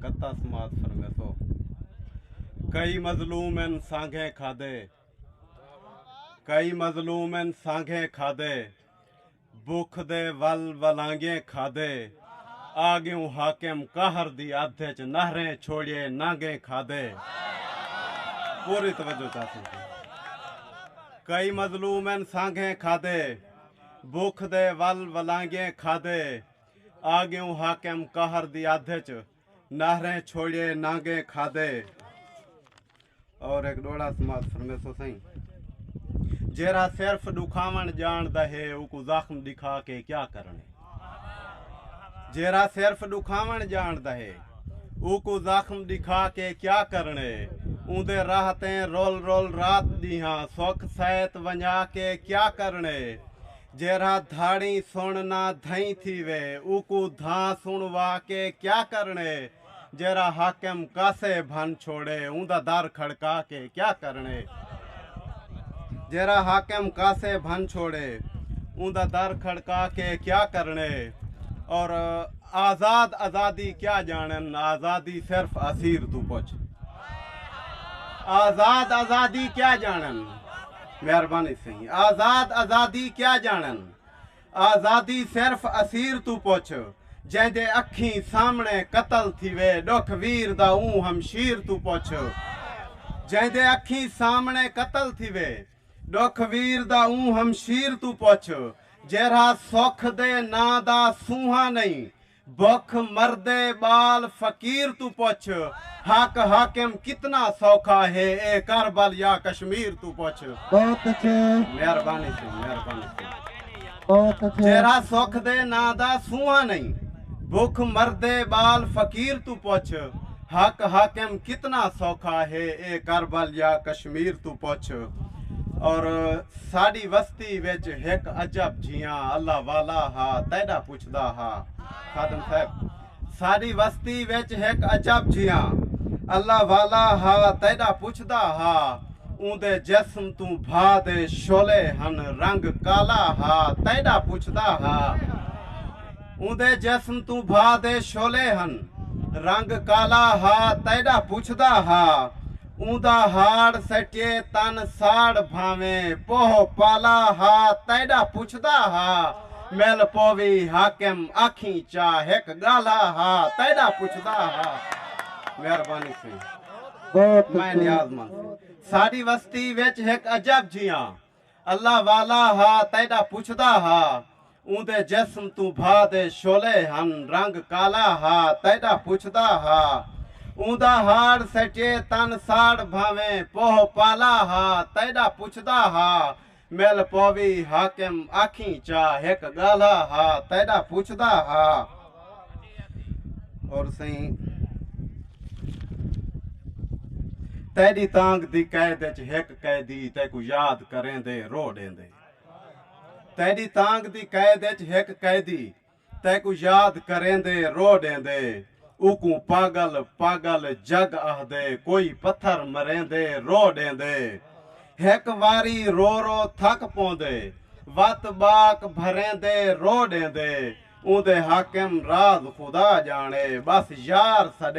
कत्ता समाज फरमेसो कई मजलूम इन सांघे खादे कई मजलूम इन सांघे खादे भुख दे वल वलांगे खादे आग्यूं हाकिम कहर दी आधे च नहरें छोड़िए नांगे खादे। पूरी तवज्जो चाहती कई मजलूम इन सांघे खादे भुख दे वल वलांगे खादे आग्यूं हाकिम कहर दी आधे च नहरें छोड़िए नांगे खादे। और एक डोड़ा समाज फरमेसो सही जेरा सिर्फ दुखावन जान दहे उको जख्म दिखा के क्या करने। जेरा सिर्फ दुखावन जान दहे उको जख्म दिखा के क्या करने। ऊंदे राहते रोल रोल रात दिहा सुख सैत वंजा के क्या करने। जेरा धाड़ी सुनना धई थी वे उको धा सुनवा के क्या करने। जेरा हाकिम कासे भन छोड़े ऊंदा दर खड़का के क्या करने। जेरा हाकिम कासे भन छोड़े ऊंदा दर खड़का के क्या करने। और आज़ाद आज़ादी क्या जानन आज़ादी सिर्फ असीर तू पुछ। आज़ाद आज़ादी क्या जानन मेहरबानी सही आज़ाद आज़ादी क्या जानन आज़ादी सिर्फ असीर तू पुछ। जैदे अखी सामने कतल थी वे दुख वीर दा ऊं हमशीर तू पुछ। जैदे अखी सामने कतल थी वे दुख वीर दा ऊं हमशीर तू पुछ। जेरा सुख दे ना दा सूहा नहीं भुख मरदे बाल फकीर तू पुछ। हक हाकिम कितना सौखा है ए करबल या कश्मीर तू पुछ। बहुत अच्छे मेहरबानी से बहुत अच्छे। जेरा सुख दे ना दा सूहा नहीं भुख मरदे बाल फकीर तू पुछ। हक हाकिम कितना सौखा है ए करबल या कश्मीर तू पुछ। और साड़ी वस्ती विच एक अजब जिया अल्लाह वाला हा तैडा पुछदा हा। खादम साहब साड़ी वस्ती विच एक अजब जिया अल्लाह वाला हा तैडा पुछदा हा। ऊंदे जिस्म तू भा दे शोले हन रंग काला हा तैडा पुछदा हा। ऊंदे जिस्म तू भा दे शोले हन रंग काला हा तैडा पुछदा हा। ऊंदा हाड़ सटे तन साड़ भावे पोह पाला हा तैडा पुछदा हा। मेल पोवी हाकिम आखी चा एक गाला हा तैडा पुछदा हा। मेहरबानी से बहुत मैं नियाज़मंद साड़ी वस्ती विच एक अजब जिया अल्लाह वाला हा तैडा पुछदा हा। ऊंदे जिस्म तू भा दे शोले हन रंग काला हा तैडा पुछदा हा। ऊंदा हाड़ सटे तन साड़ भावे पोह पाला हा तैडा पुछदा हा। मेल पोवी हाकिम आखी चा एक गाला हा तैडा पुछदा हा। और सही तेरी तांग दी कैद च एक कैदी तेकू याद करेंदे रो देंदे। तेरी तांग दी कैद च एक कैदी तेकू याद करेंदे रो देंदे। उकू पागल पागल जग आखदे कोई पत्थर मरेंदे रो देंदे। एक वारी रो रो थक पौंदे वत बाक भरेंदे रो देंदे। ऊंदे हाकिम राज खुदा जाने बस यार सडे